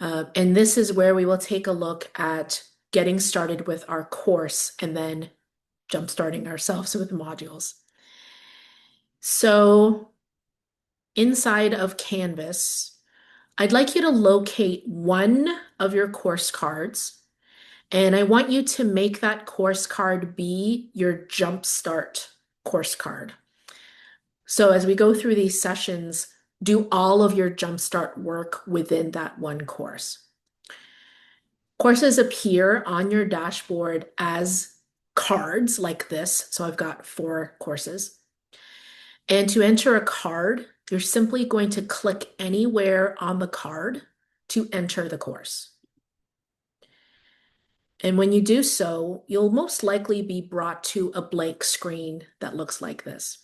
And this is where we will take a look at getting started with our course and then jumpstarting ourselves with modules. So inside of Canvas, I'd like you to locate one of your course cards, and I want you to make that course card be your Jumpstart course card. So as we go through these sessions, do all of your Jumpstart work within that one course. Courses appear on your dashboard as cards like this. So I've got 4 courses. And to enter a card, you're simply going to click anywhere on the card to enter the course. And when you do so, you'll most likely be brought to a blank screen that looks like this.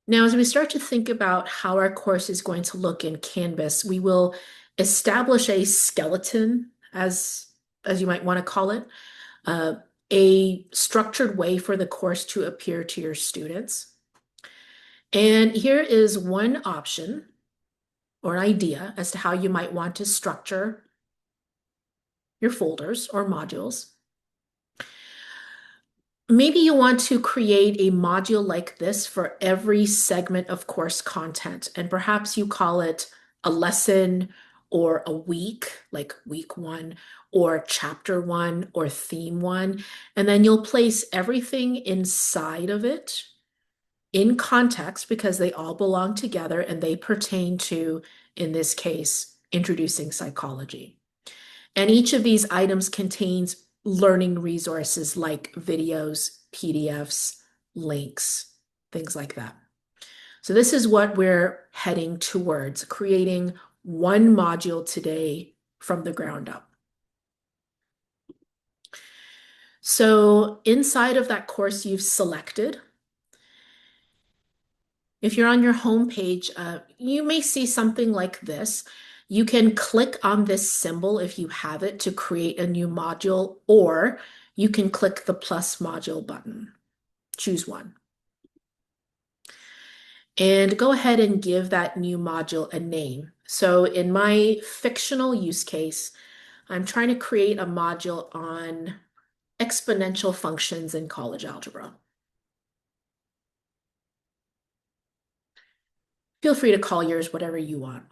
Now, as we start to think about how our course is going to look in Canvas, we will establish a skeleton, as you might want to call it, uh, a structured way for the course to appear to your students. And here is one option or an idea as to how you might want to structure your folders or modules. Maybe you want to create a module like this for every segment of course content, and perhaps you call it a lesson or a week, like week 1, or chapter 1, or theme 1, and then you'll place everything inside of it in context because they all belong together and they pertain to, in this case, introducing psychology. And each of these items contains learning resources like videos, PDFs, links, things like that. So this is what we're heading towards, creating one module today from the ground up. So inside of that course you've selected, if you're on your home page, you may see something like this. You can click on this symbol if you have it to create a new module, or you can click the plus module button. Choose one. And go ahead and give that new module a name. So in my fictional use case, I'm trying to create a module on exponential functions in college algebra. Feel free to call yours whatever you want.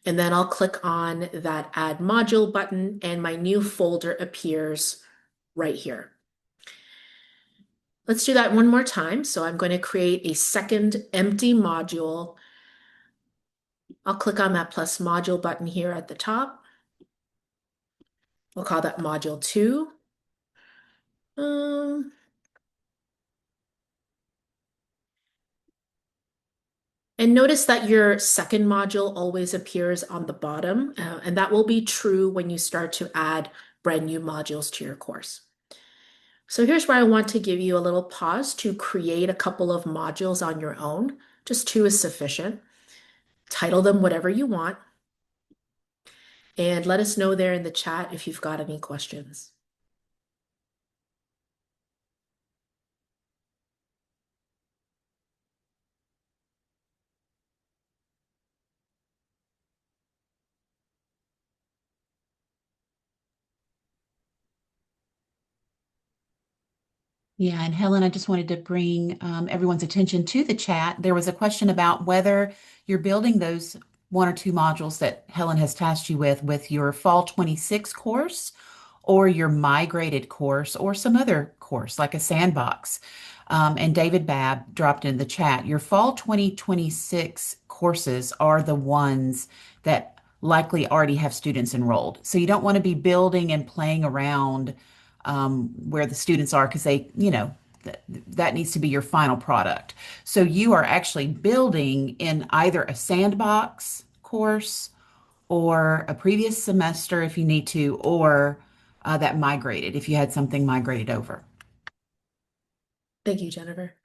And then I'll click on that Add Module button and my new folder appears right here. Let's do that one more time. So I'm going to create a second empty module. I'll click on that plus module button here at the top. We'll call that Module 2. And notice that your second module always appears on the bottom, and that will be true when you start to add brand new modules to your course. So here's where I want to give you a little pause to create a couple of modules on your own. Just 2 is sufficient. Title them whatever you want. And let us know there in the chat if you've got any questions. Yeah, and Helen, I just wanted to bring everyone's attention to the chat. There was a question about whether you're building those 1 or 2 modules that Helen has tasked you with your Fall 26 course or your migrated course or some other course like a sandbox. And David Babb dropped in the chat. Your Fall 2026 courses are the ones that likely already have students enrolled. So you don't want to be building and playing around where the students are because that needs to be your final product. So you are actually building in either a sandbox course or a previous semester if you need to, or that migrated if you had something migrated over. Thank you, Jennifer.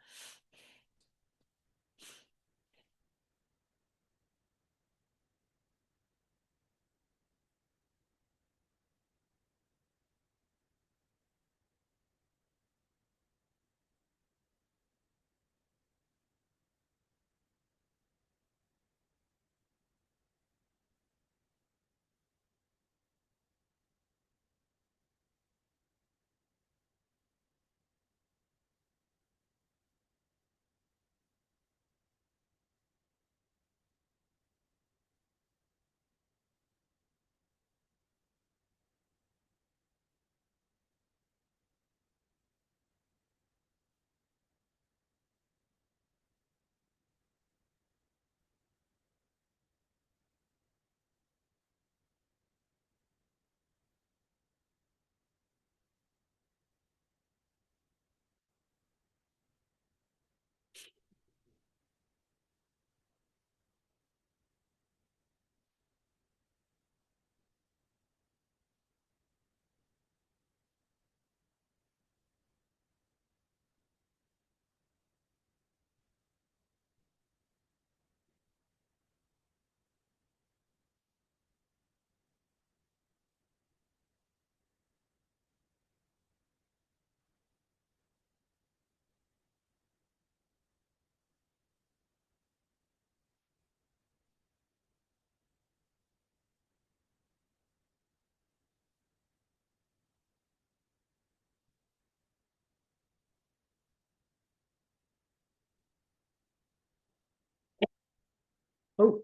Oh,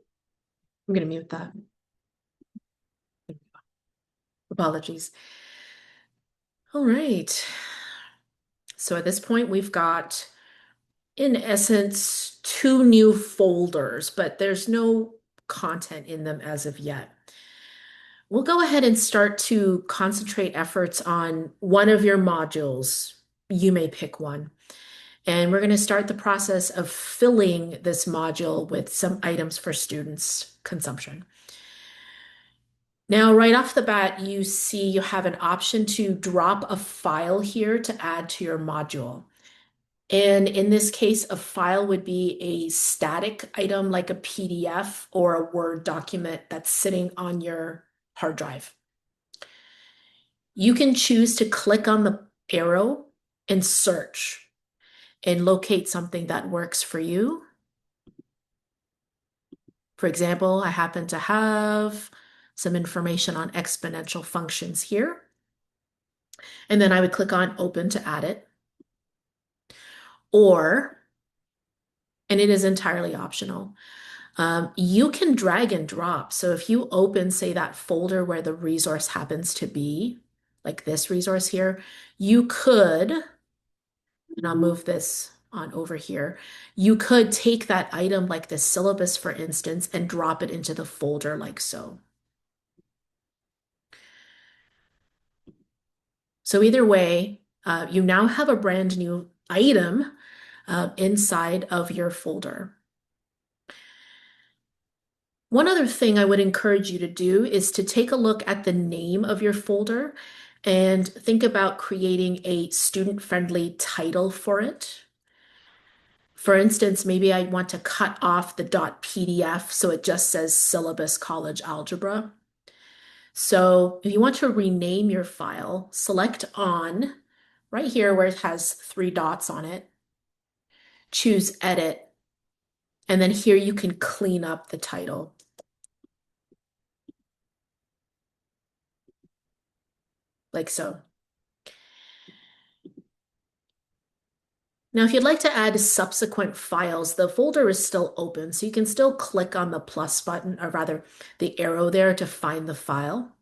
I'm going to mute that. Apologies. All right. So at this point, we've got, in essence, two new folders, but there's no content in them as of yet. We'll go ahead and start to concentrate efforts on one of your modules. You may pick one. And we're going to start the process of filling this module with some items for students' consumption. Now, right off the bat, you see you have an option to drop a file here to add to your module. And in this case, a file would be a static item like a PDF or a Word document that's sitting on your hard drive. You can choose to click on the arrow and search and locate something that works for you. For example, I happen to have some information on exponential functions here. And then I would click on open to add it. Or, and it is entirely optional, you can drag and drop. So if you open, say, that folder where the resource happens to be, like this resource here, you could, and I'll move this on over here, you could take that item like the syllabus, for instance, and drop it into the folder like so. So either way, you now have a brand new item inside of your folder. One other thing I would encourage you to do is to take a look at the name of your folder and think about creating a student-friendly title for it. For instance, maybe I want to cut off the .pdf so it just says syllabus college algebra. So if you want to rename your file, select on right here where it has three dots on it, choose edit, and then here you can clean up the title like so. Now, if you'd like to add subsequent files, the folder is still open, so you can still click on the plus button, or rather the arrow there to find the file.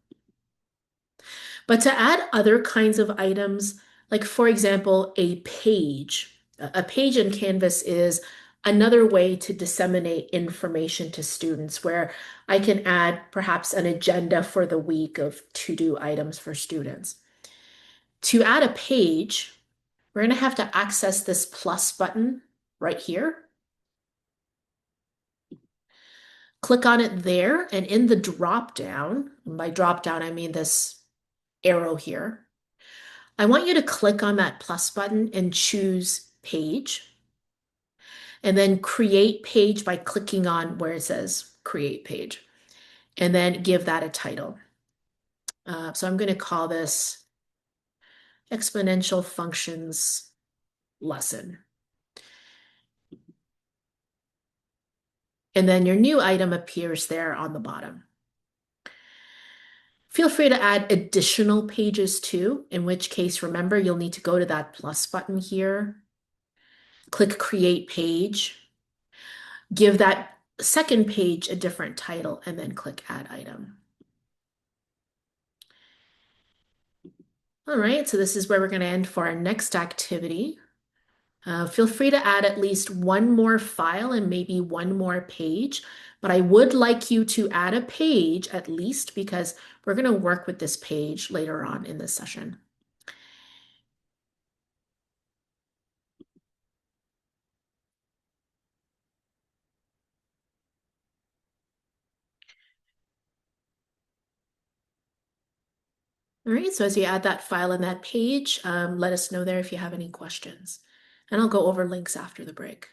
But to add other kinds of items, like for example, a page in Canvas is another way to disseminate information to students where I can add perhaps an agenda for the week of to-do items for students. To add a page, we're going to have to access this plus button right here. Click on it there, and in the drop down, by drop down, I mean this arrow here. I want you to click on that plus button and choose page, and then create page by clicking on where it says create page, and then give that a title. So I'm going to call this exponential functions lesson. And then your new item appears there on the bottom. Feel free to add additional pages too, in which case, remember, you'll need to go to that plus button here, click create page, give that second page a different title, and then click add item. All right, so this is where we're going to end for our next activity. Feel free to add at least one more file and maybe one more page, but I would like you to add a page at least because we're going to work with this page later on in this session. All right, so as you add that file and that page, let us know there if you have any questions. And I'll go over links after the break.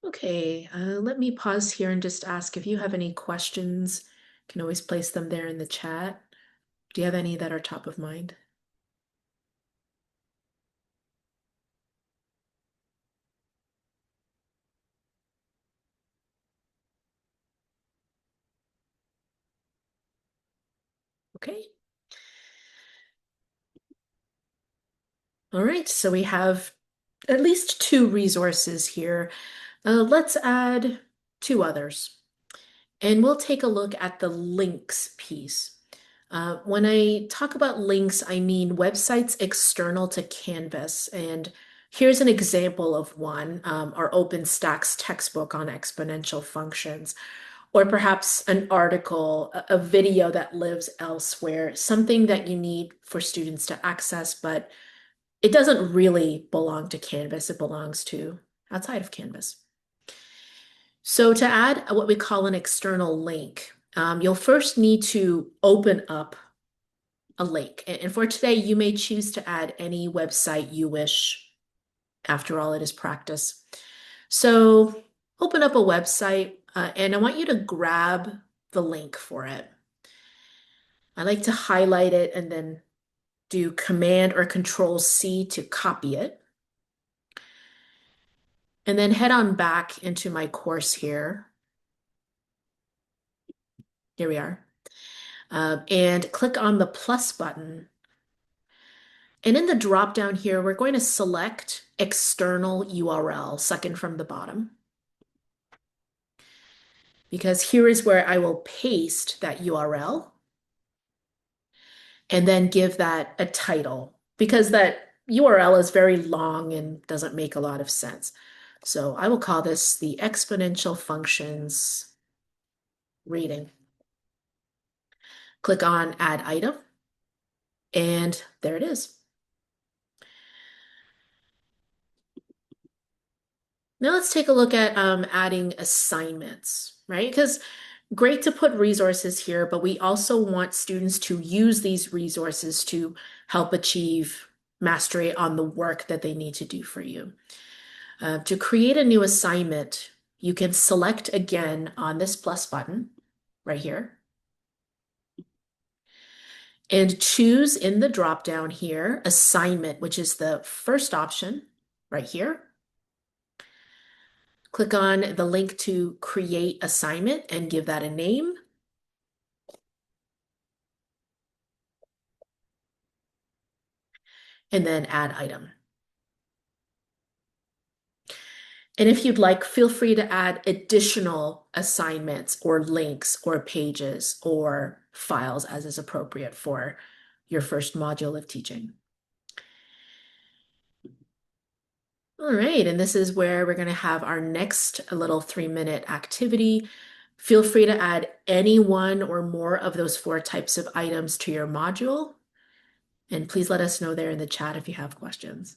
Okay, let me pause here and just ask if you have any questions. You can always place them there in the chat. Do you have any that are top of mind? Okay. All right, so we have at least two resources here. Let's add two others, and we'll take a look at the links piece. When I talk about links, I mean websites external to Canvas. And here's an example of one, our OpenStax textbook on exponential functions, or perhaps an article, a video that lives elsewhere, something that you need for students to access, but it doesn't really belong to Canvas. It belongs to outside of Canvas. So to add what we call an external link, you'll first need to open up a link. And for today, you may choose to add any website you wish. After all, it is practice. So open up a website, and I want you to grab the link for it. I like to highlight it and then do Command or Control C to copy it. And then head on back into my course here. Here we are. And click on the plus button. And in the drop down here, we're going to select external URL, second from the bottom, because here is where I will paste that URL and then give that a title because that URL is very long and doesn't make a lot of sense. So I will call this the exponential functions reading. Click on add item, and there it is. Now let's take a look at adding assignments, right? Because great to put resources here, but we also want students to use these resources to help achieve mastery on the work that they need to do for you. To create a new assignment, you can select again on this plus button right here and choose in the drop down here assignment, which is the first option right here. Click on the link to create assignment and give that a name. And then add item. And if you'd like, feel free to add additional assignments or links or pages or files as is appropriate for your first module of teaching. All right, and this is where we're going to have our next little 3-minute activity. Feel free to add any one or more of those 4 types of items to your module. And please let us know there in the chat if you have questions.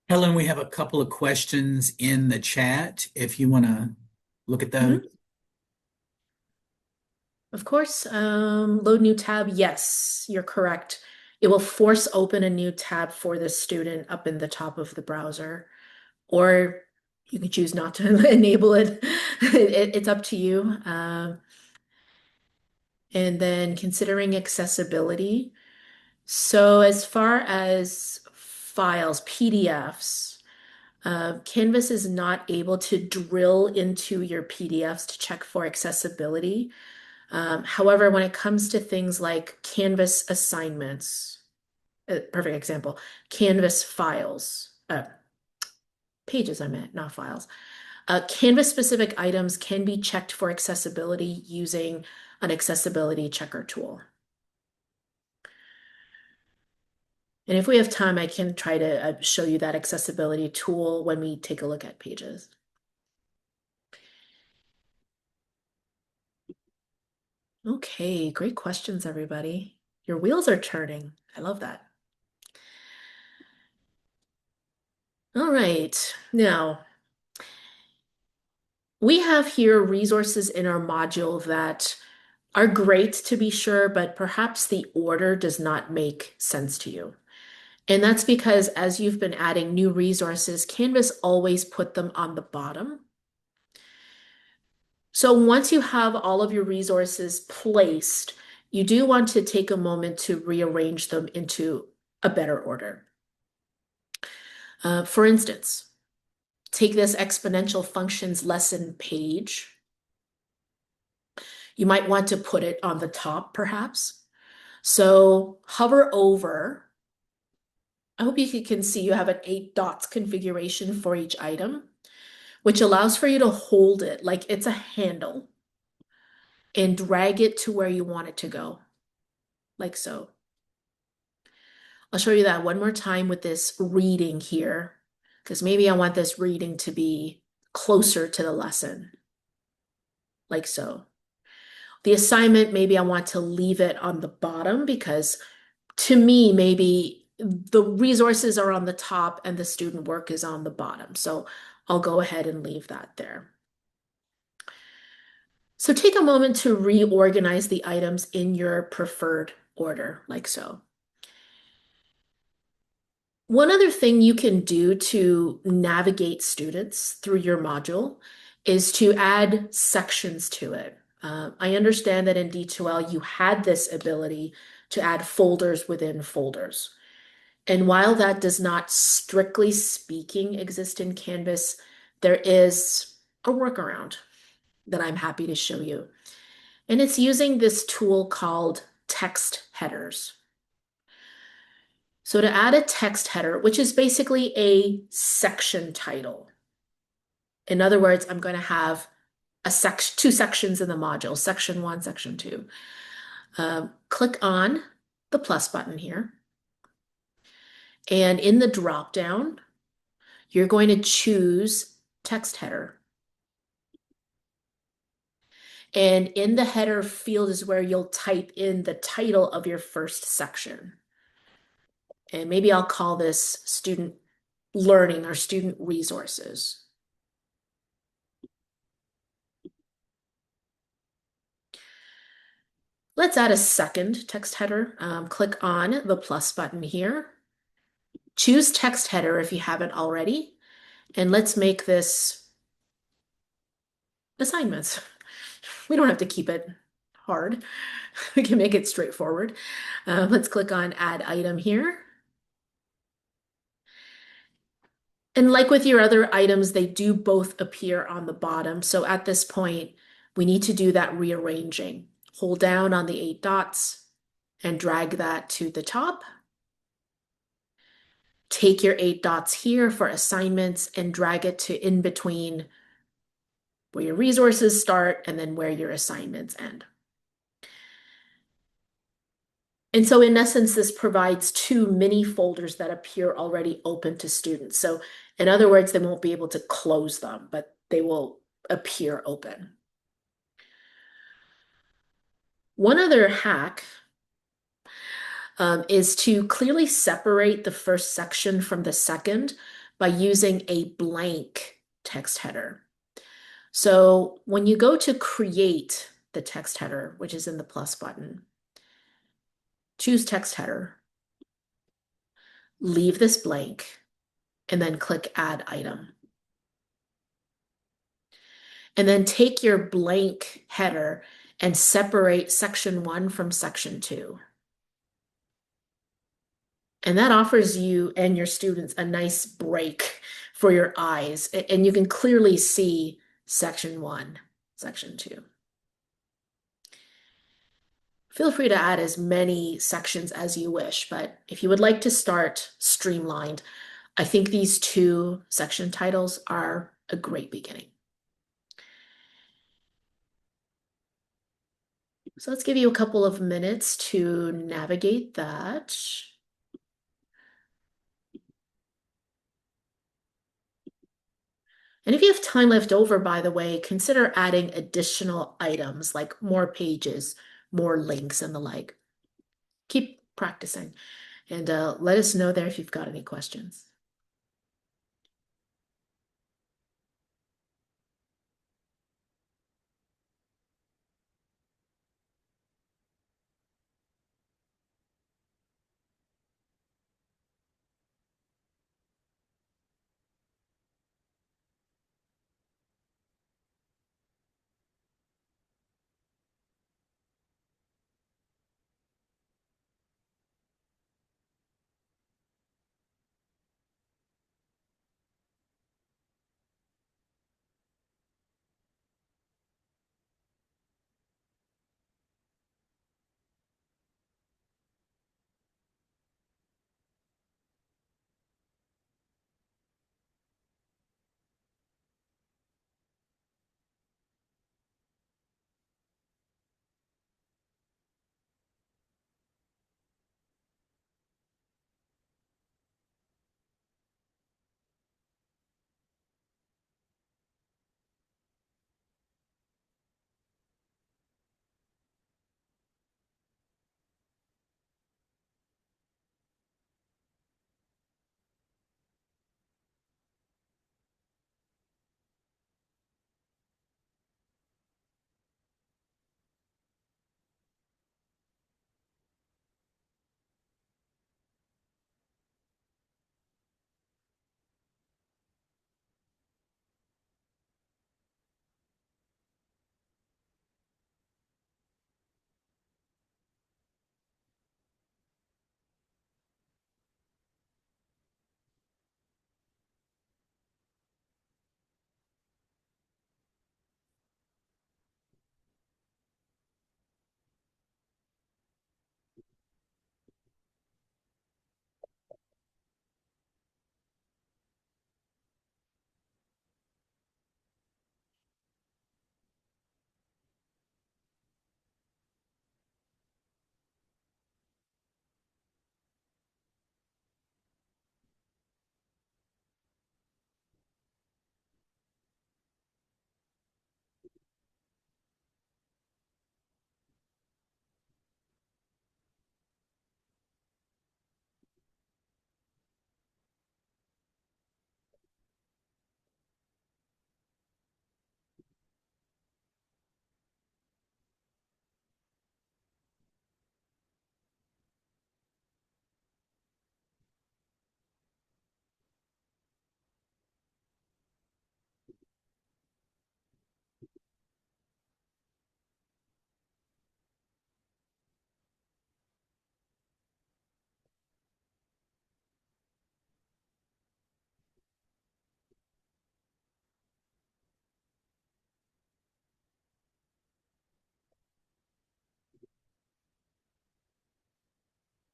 Helen, we have a couple of questions in the chat if you want to look at those. Mhm. Of course, load new tab. Yes, you're correct. It will force open a new tab for the student up in the top of the browser, or you can choose not to enable it. It's up to you. And then considering accessibility. So as far as files, PDFs, Canvas is not able to drill into your PDFs to check for accessibility. However, when it comes to things like Canvas assignments, a perfect example, Canvas files, pages I meant, not files. Canvas specific items can be checked for accessibility using an accessibility checker tool. And if we have time, I can try to show you that accessibility tool when we take a look at pages. Okay, great questions, everybody. Your wheels are turning. I love that. All right, now we have here resources in our module that are great to be sure, but perhaps the order does not make sense to you. And that's because as you've been adding new resources, Canvas always put them on the bottom. So once you have all of your resources placed, you do want to take a moment to rearrange them into a better order. For instance, take this exponential functions lesson page. You might want to put it on the top, perhaps. So hover over. I hope you can see you have an 8 dots configuration for each item, which allows for you to hold it like it's a handle and drag it to where you want it to go, like so. I'll show you that one more time with this reading here, because maybe I want this reading to be closer to the lesson, like so. The assignment, maybe I want to leave it on the bottom because to me, maybe the resources are on the top and the student work is on the bottom. So I'll go ahead and leave that there. So take a moment to reorganize the items in your preferred order, like so. One other thing you can do to navigate students through your module is to add sections to it. I understand that in D2L you had this ability to add folders within folders. And while that does not, strictly speaking, exist in Canvas, there is a workaround that I'm happy to show you. And it's using this tool called text headers. So to add a text header, which is basically a section title. In other words, I'm going to have two sections in the module, section 1, section 2. Click on the plus button here. And in the drop down, you're going to choose text header. And in the header field is where you'll type in the title of your first section. And maybe I'll call this student learning or student resources. Let's add a second text header. Click on the plus button here. Choose text header if you haven't already. And let's make this assignments. We don't have to keep it hard. We can make it straightforward. Let's click on add item here. And like with your other items, they do both appear on the bottom. So at this point, we need to do that rearranging. Hold down on the 8 dots and drag that to the top. Take your 8 dots here for assignments and drag it to in between where your resources start and then where your assignments end. And so in essence, this provides two mini folders that appear already open to students. So in other words, they won't be able to close them, but they will appear open. One other hack is to clearly separate the first section from the second by using a blank text header. So when you go to create the text header, which is in the plus button, choose text header, leave this blank, and then click add item. And then take your blank header and separate section 1 from section 2. And that offers you and your students a nice break for your eyes. And you can clearly see section 1, section 2. Feel free to add as many sections as you wish, but if you would like to start streamlined, I think these 2 section titles are a great beginning. So let's give you a couple of minutes to navigate that. And if you have time left over, by the way, consider adding additional items like more pages, more links, and the like. Keep practicing and let us know there if you've got any questions.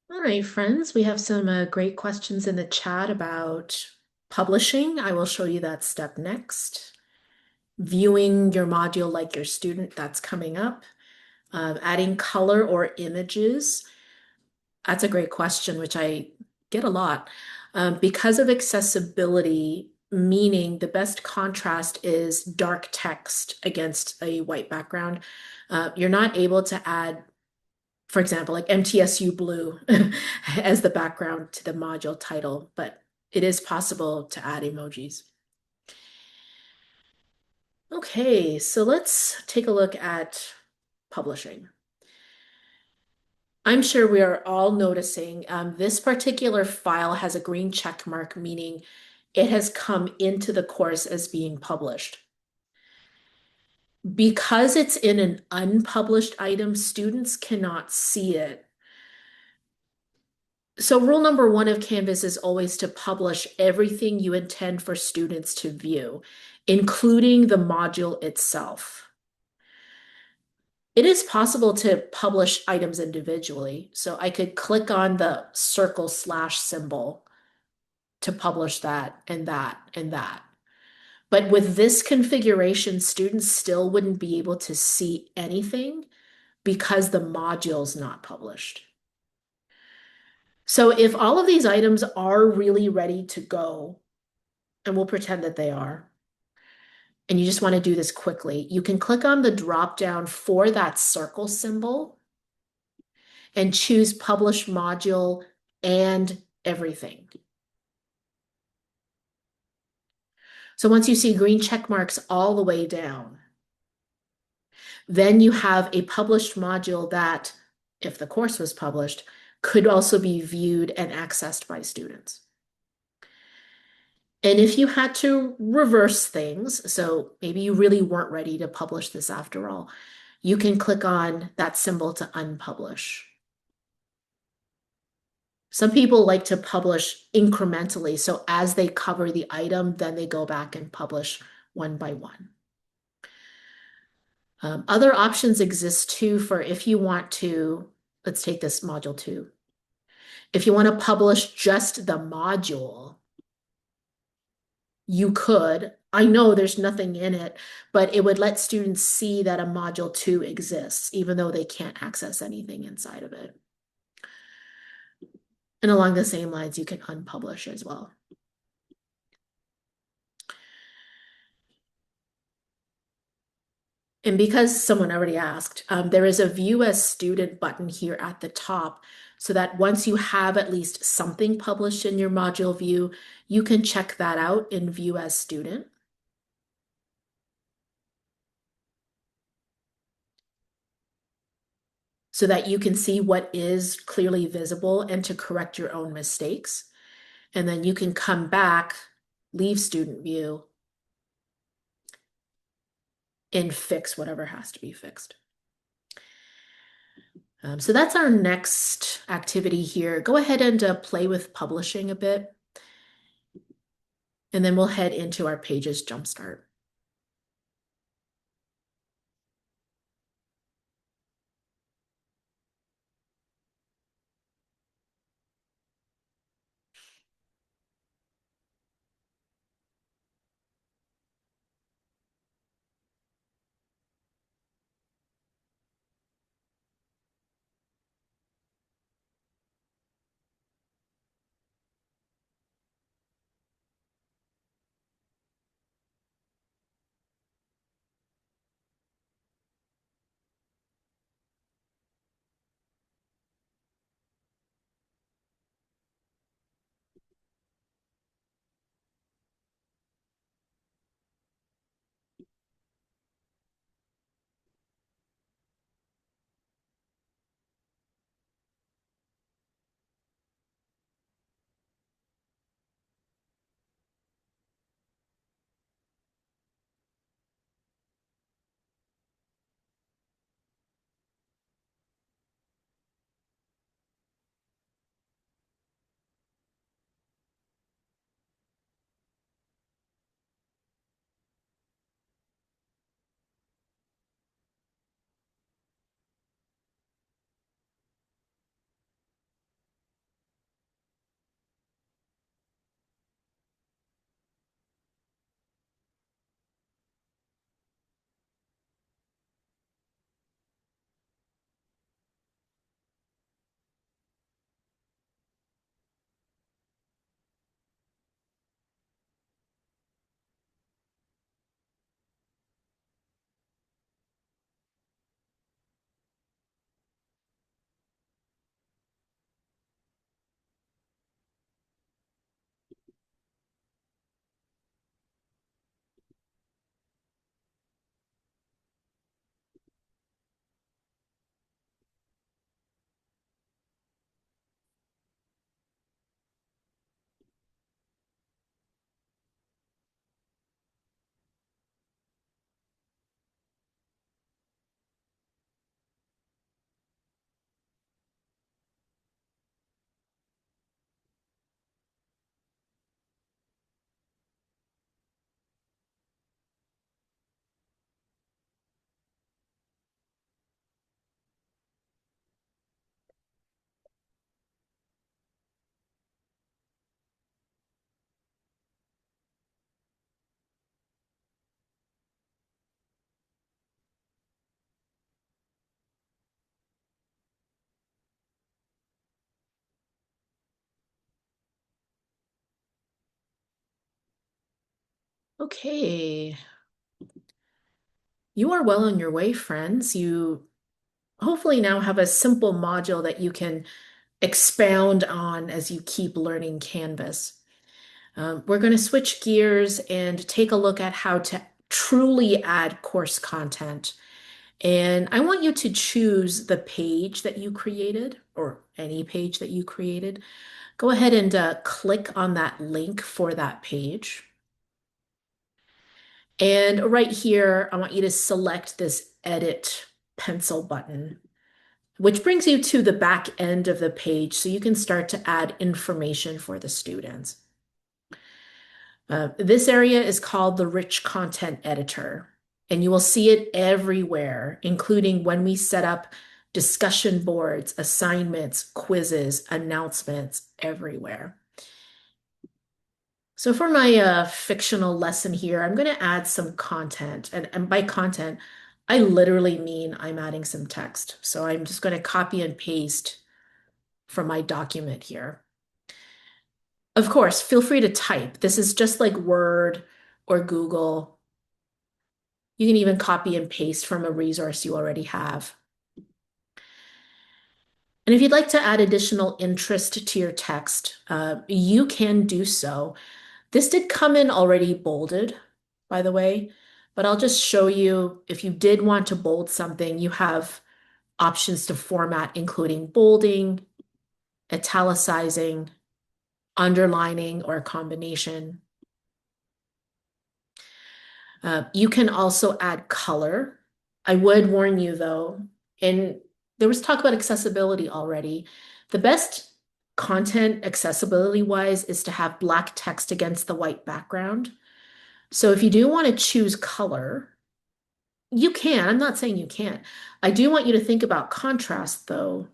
All right, friends, we have some great questions in the chat about publishing. I will show you that step next. Viewing your module like your student, that's coming up. Adding color or images, that's a great question, which I get a lot. Because of accessibility, meaning the best contrast is dark text against a white background, you're not able to add, for example, like MTSU blue as the background to the module title, but it is possible to add emojis. Okay, so let's take a look at publishing. I'm sure we are all noticing this particular file has a green check mark, meaning it has come into the course as being published. Because it's in an unpublished item, students cannot see it. So rule number one of Canvas is always to publish everything you intend for students to view, including the module itself. It is possible to publish items individually. So I could click on the circle slash symbol to publish that and that and that. But with this configuration, students still wouldn't be able to see anything because the module's not published. So if all of these items are really ready to go, and we'll pretend that they are, and you just want to do this quickly, you can click on the drop down for that circle symbol and choose Publish Module and Everything. So once you see green check marks all the way down, then you have a published module that, if the course was published, could also be viewed and accessed by students. And if you had to reverse things, so maybe you really weren't ready to publish this after all, you can click on that symbol to unpublish. Some people like to publish incrementally, so as they cover the item, then they go back and publish one by one. Other options exist too for if you want to, let's take this module 2. If you want to publish just the module, you could. I know there's nothing in it, but it would let students see that a module 2 exists, even though they can't access anything inside of it. And along the same lines, you can unpublish as well. And because someone already asked, there is a View as Student button here at the top, so that once you have at least something published in your module view, you can check that out in View as Student. So that you can see what is clearly visible and to correct your own mistakes. And then you can come back, leave student view, and fix whatever has to be fixed. So that's our next activity here. Go ahead and play with publishing a bit. And then we'll head into our Pages Jumpstart. Okay. You are well on your way, friends. You hopefully now have a simple module that you can expound on as you keep learning Canvas. We're going to switch gears and take a look at how to truly add course content. And I want you to choose the page that you created or any page that you created. Go ahead and click on that link for that page. And right here, I want you to select this edit pencil button, which brings you to the back end of the page so you can start to add information for the students. This area is called the Rich Content Editor, and you will see it everywhere, including when we set up discussion boards, assignments, quizzes, announcements, everywhere. So for my fictional lesson here, I'm going to add some content. And by content, I literally mean I'm adding some text. So I'm just going to copy and paste from my document here. Of course, feel free to type. This is just like Word or Google. You can even copy and paste from a resource you already have. And if you'd like to add additional interest to your text, you can do so. This did come in already bolded, by the way, but I'll just show you if you did want to bold something, you have options to format, including bolding, italicizing, underlining, or a combination. You can also add color. I would warn you though, and there was talk about accessibility already. The best content accessibility wise is to have black text against the white background. So if you do want to choose color, you can. I'm not saying you can't. I do want you to think about contrast though.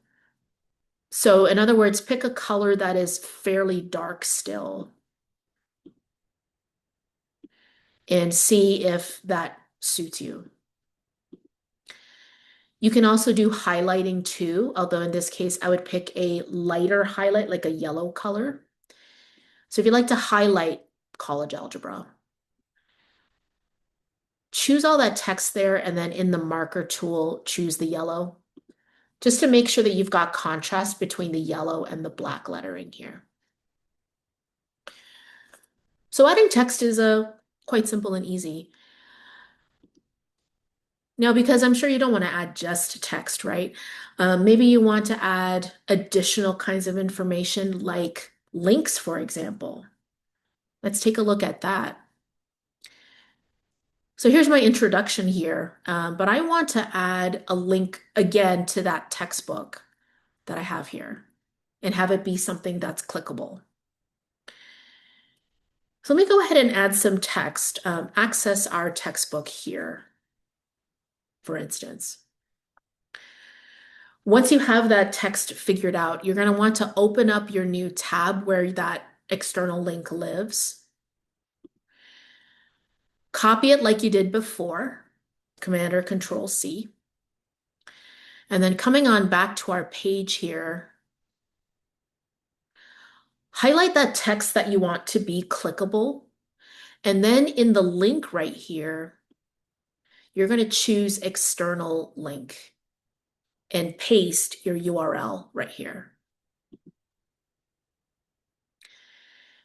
So in other words, pick a color that is fairly dark still and see if that suits you. You can also do highlighting too, although in this case, I would pick a lighter highlight, like a yellow color. So if you like to highlight college algebra, choose all that text there, and then in the marker tool, choose the yellow, just to make sure that you've got contrast between the yellow and the black lettering here. So adding text is quite simple and easy. Now, because I'm sure you don't want to add just text, right? Maybe you want to add additional kinds of information like links, for example. Let's take a look at that. So here's my introduction here, but I want to add a link again to that textbook that I have here and have it be something that's clickable. So let me go ahead and add some text. Access our textbook here, for instance. Once you have that text figured out, you're going to want to open up your new tab where that external link lives. Copy it like you did before, Command or Control C. And then coming on back to our page here, highlight that text that you want to be clickable. And then in the link right here, you're going to choose external link and paste your URL right here.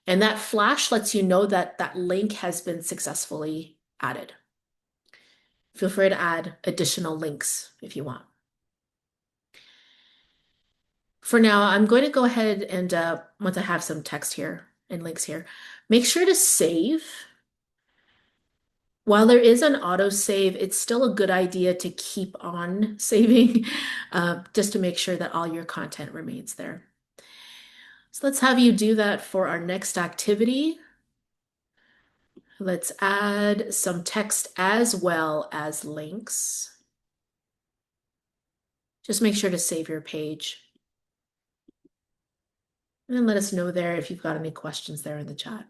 And that flash lets you know that that link has been successfully added. Feel free to add additional links if you want. For now, I'm going to go ahead and once I have some text here and links here, make sure to save. While there is an autosave, it's still a good idea to keep on saving just to make sure that all your content remains there. So let's have you do that for our next activity. Let's add some text as well as links. Just make sure to save your page. And then let us know there if you've got any questions there in the chat.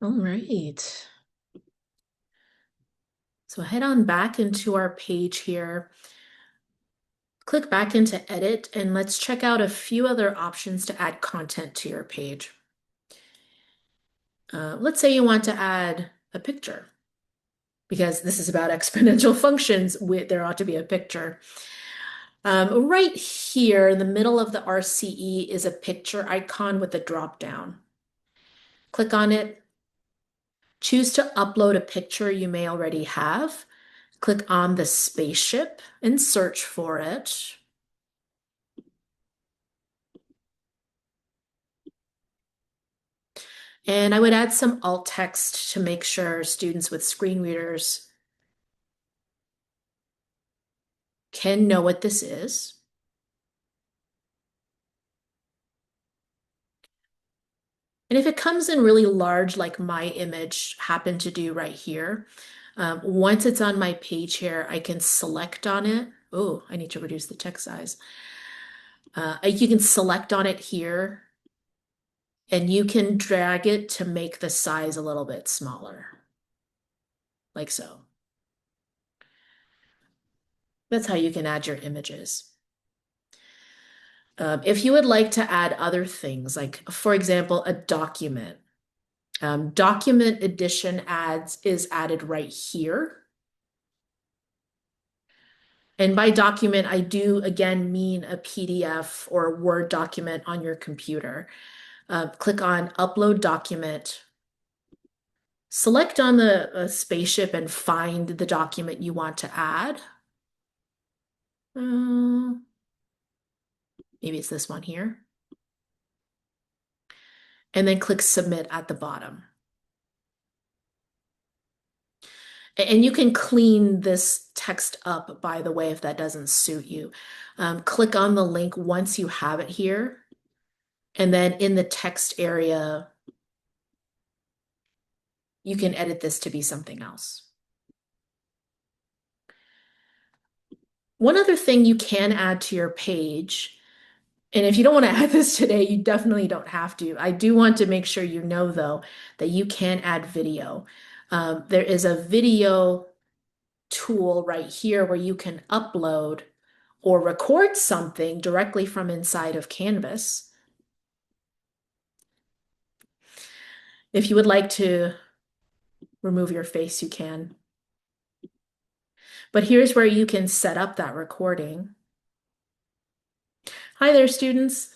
All right. So head on back into our page here. Click back into edit and let's check out a few other options to add content to your page. Let's say you want to add a picture because this is about exponential functions. There ought to be a picture. Right here in the middle of the RCE is a picture icon with a drop down. Click on it. Choose to upload a picture you may already have. Click on the spaceship and search for it. And I would add some alt text to make sure students with screen readers can know what this is. And if it comes in really large, like my image happened to do right here, once it's on my page here, I can select on it. Oh, I need to reduce the text size. You can select on it here, and you can drag it to make the size a little bit smaller, like so. That's how you can add your images. If you would like to add other things, like for example, a document, document edition ads is added right here. And by document, I do again mean a PDF or a Word document on your computer. Click on Upload Document. Select on the spaceship and find the document you want to add. Maybe it's this one here. And then click Submit at the bottom. And you can clean this text up, by the way, if that doesn't suit you. Click on the link once you have it here. And then in the text area, you can edit this to be something else. One other thing you can add to your page, and if you don't want to add this today, you definitely don't have to. I do want to make sure you know, though, that you can add video. There is a video tool right here where you can upload or record something directly from inside of Canvas. If you would like to remove your face, you can. But here's where you can set up that recording. Hi there, students.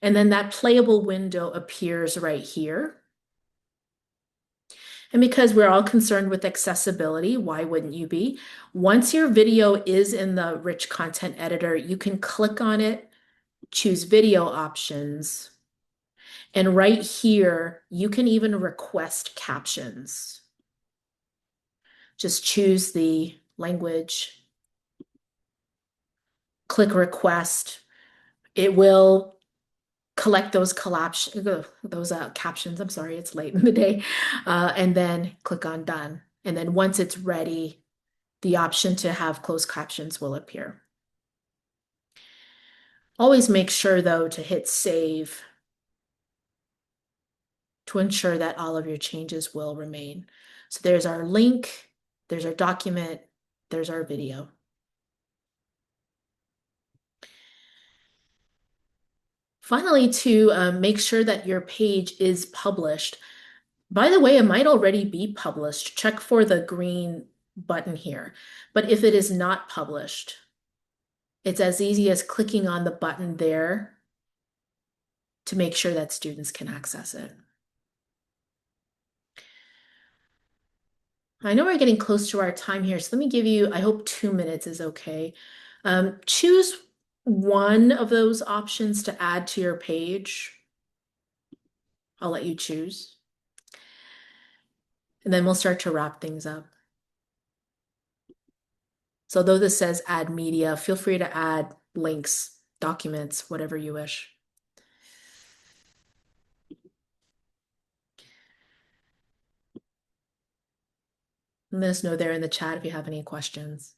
And then that playable window appears right here. And because we're all concerned with accessibility, why wouldn't you be? Once your video is in the rich content editor, you can click on it, choose video options, and right here, you can even request captions. Just choose the language, click request. It will collect those captions. I'm sorry, it's late in the day. And then click on done. And then once it's ready, the option to have closed captions will appear. Always make sure, though, to hit save to ensure that all of your changes will remain. So there's our link, there's our document, there's our video. Finally, to make sure that your page is published. By the way, it might already be published. Check for the green button here. But if it is not published, it's as easy as clicking on the button there to make sure that students can access it. I know we're getting close to our time here, so let me give you, I hope 2 minutes is okay. Choose one of those options to add to your page. I'll let you choose. And then we'll start to wrap things up. So though this says add media, feel free to add links, documents, whatever you wish. Let us know there in the chat if you have any questions.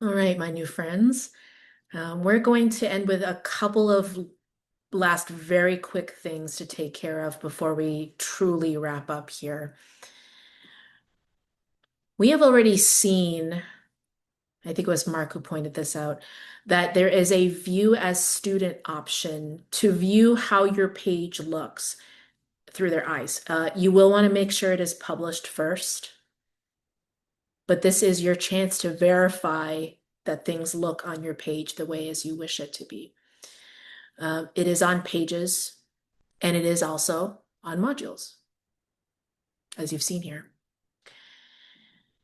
All right, my new friends. We're going to end with a couple of last very quick things to take care of before we truly wrap up here. We have already seen, I think it was Mark who pointed this out, that there is a view as student option to view how your page looks through their eyes. You will want to make sure it is published first, but this is your chance to verify that things look on your page the way as you wish it to be. It is on pages and it is also on modules, as you've seen here.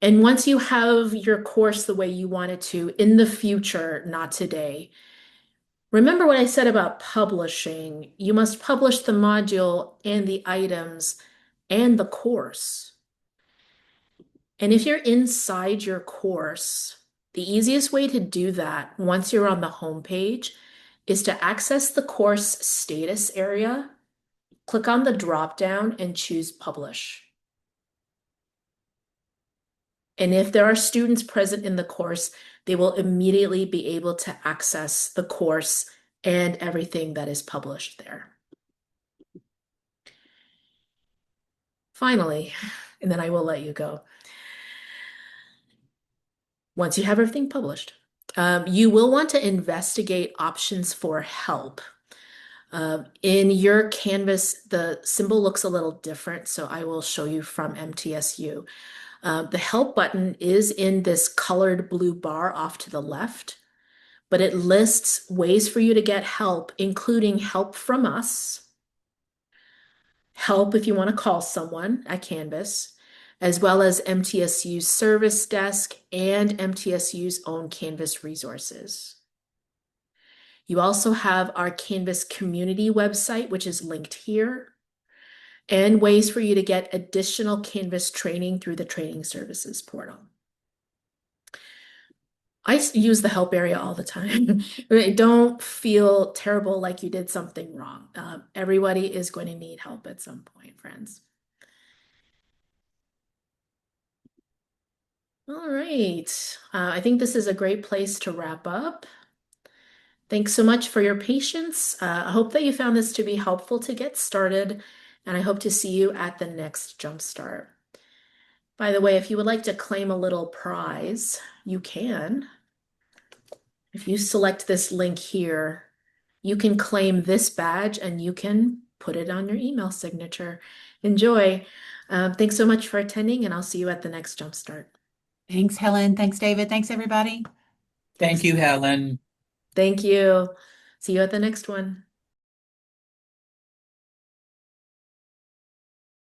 And once you have your course the way you want it to in the future, not today, remember what I said about publishing. You must publish the module and the items and the course. And if you're inside your course, the easiest way to do that once you're on the home page is to access the course status area, click on the drop down and choose publish. And if there are students present in the course, they will immediately be able to access the course and everything that is published there. Finally, and then I will let you go. Once you have everything published, you will want to investigate options for help. In your Canvas, the symbol looks a little different, so I will show you from MTSU. The help button is in this colored blue bar off to the left, but it lists ways for you to get help, including help from us, help if you want to call someone at Canvas, as well as MTSU's service desk and MTSU's own Canvas resources. You also have our Canvas community website, which is linked here, and ways for you to get additional Canvas training through the training services portal. I use the help area all the time. Don't feel terrible like you did something wrong. Everybody is going to need help at some point, friends. All right. I think this is a great place to wrap up. Thanks so much for your patience. I hope that you found this to be helpful to get started, and I hope to see you at the next Jumpstart. By the way, if you would like to claim a little prize, you can. If you select this link here, you can claim this badge and you can put it on your email signature. Enjoy. Thanks so much for attending, and I'll see you at the next Jumpstart. Thanks, Helen. Thanks, David. Thanks, everybody. Thank Thanks. you, Helen. Thank you. See you at the next one.